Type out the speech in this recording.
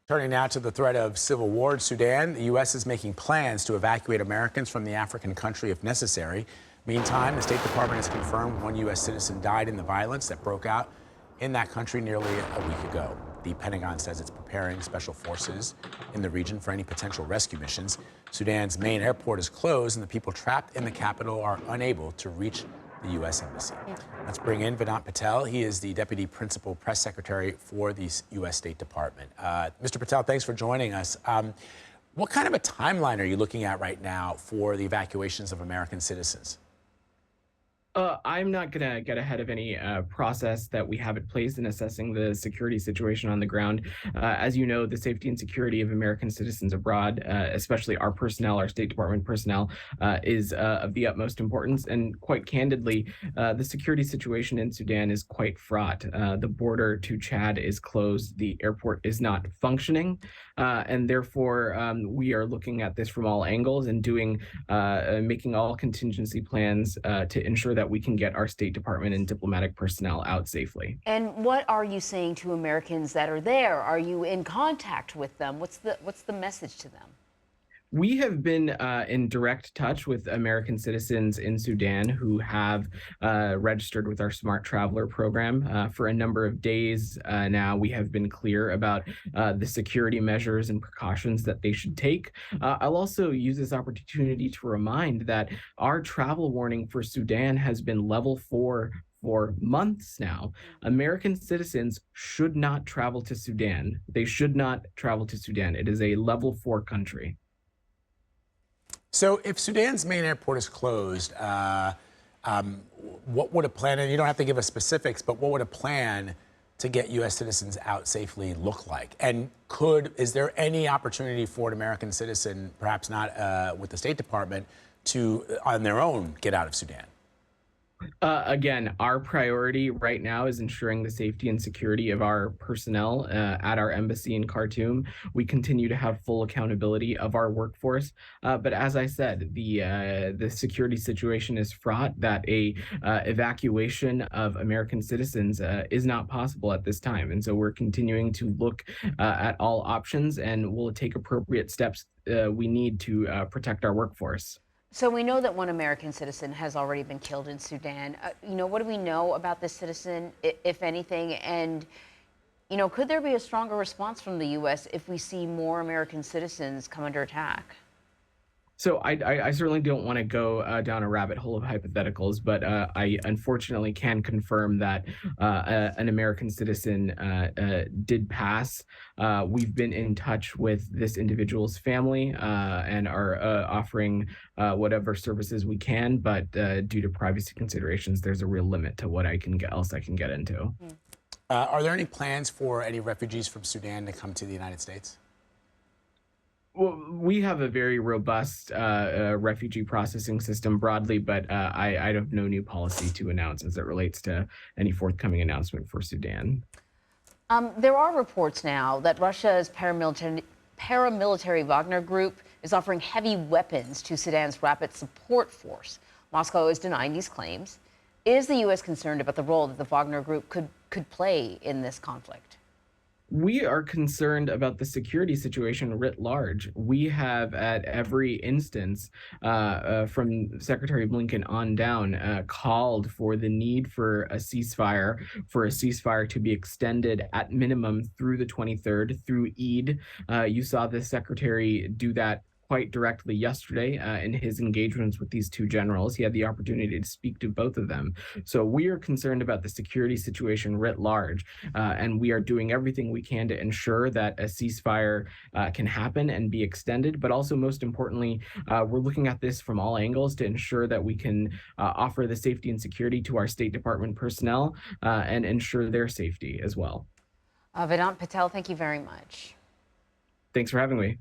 Turning now to the threat of civil war in Sudan, the U.S. is making plans to evacuate Americans from the African country if necessary. Meantime, the State Department has confirmed one U.S. citizen died in the violence that broke out in that country nearly a week ago. The Pentagon says it's preparing special forces in the region for any potential rescue missions. Sudan's main airport is closed, and the people trapped in the capital are unable to reach the U.S. Embassy. Let's bring in Vedant Patel. He is the Deputy Principal Press Secretary for the U.S. State Department. Mr. Patel, thanks for joining us. What kind of a timeline are you looking at right now for the evacuations of American citizens? I'm not going to get ahead of any process that we have in place in assessing the security situation on the ground. As you know, the safety and security of American citizens abroad, especially our personnel, our State Department personnel, is of the utmost importance. And quite candidly, the security situation in Sudan is quite fraught. The border to Chad is closed. The airport is not functioning. And therefore, we are looking at this from all angles and making all contingency plans to ensure that we can get our State Department and diplomatic personnel out safely. And what are you saying to Americans that are there? Are you in contact with them? What's the message to them? We have been in direct touch with American citizens in Sudan who have registered with our Smart Traveler program for a number of days now. We have been clear about the security measures and precautions that they should take. I'll also use this opportunity to remind that our travel warning for Sudan has been level 4 for months now. American citizens should not travel to Sudan. They should not travel to Sudan. It is a level 4 country. So if Sudan's main airport is closed, what would a plan, and you don't have to give us specifics, but what would a plan to get U.S. citizens out safely look like? And is there any opportunity for an American citizen, perhaps not with the State Department, to, on their own, get out of Sudan? Again, our priority right now is ensuring the safety and security of our personnel at our embassy in Khartoum. We continue to have full accountability of our workforce. But as I said, the security situation is fraught, that a evacuation of American citizens is not possible at this time. And so we're continuing to look at all options, and we'll take appropriate steps we need to protect our workforce. So we know that one American citizen has already been killed in Sudan. What do we know about this citizen, if anything? And, could there be a stronger response from the U.S. if we see more American citizens come under attack? So I certainly don't want to go down a rabbit hole of hypotheticals, but I unfortunately can confirm that an American citizen did pass. We've been in touch with this individual's family and are offering whatever services we can, but due to privacy considerations, there's a real limit to what else I can get into. Are there any plans for any refugees from Sudan to come to the United States? Well, we have a very robust refugee processing system broadly, but I have no new policy to announce as it relates to any forthcoming announcement for Sudan. There are reports now that Russia's paramilitary Wagner Group is offering heavy weapons to Sudan's Rapid Support Force. Moscow is denying these claims. Is the U.S. concerned about the role that the Wagner Group could play in this conflict? We are concerned about the security situation writ large. We have, at every instance, from Secretary Blinken on down, called for the need for a ceasefire to be extended at minimum through the 23rd, through Eid. You saw the secretary do that quite directly yesterday in his engagements with these two generals. He had the opportunity to speak to both of them. So we are concerned about the security situation writ large, and we are doing everything we can to ensure that a ceasefire can happen and be extended. But also, most importantly, we're looking at this from all angles to ensure that we can offer the safety and security to our State Department personnel and ensure their safety as well. Vedant Patel, thank you very much. Thanks for having me.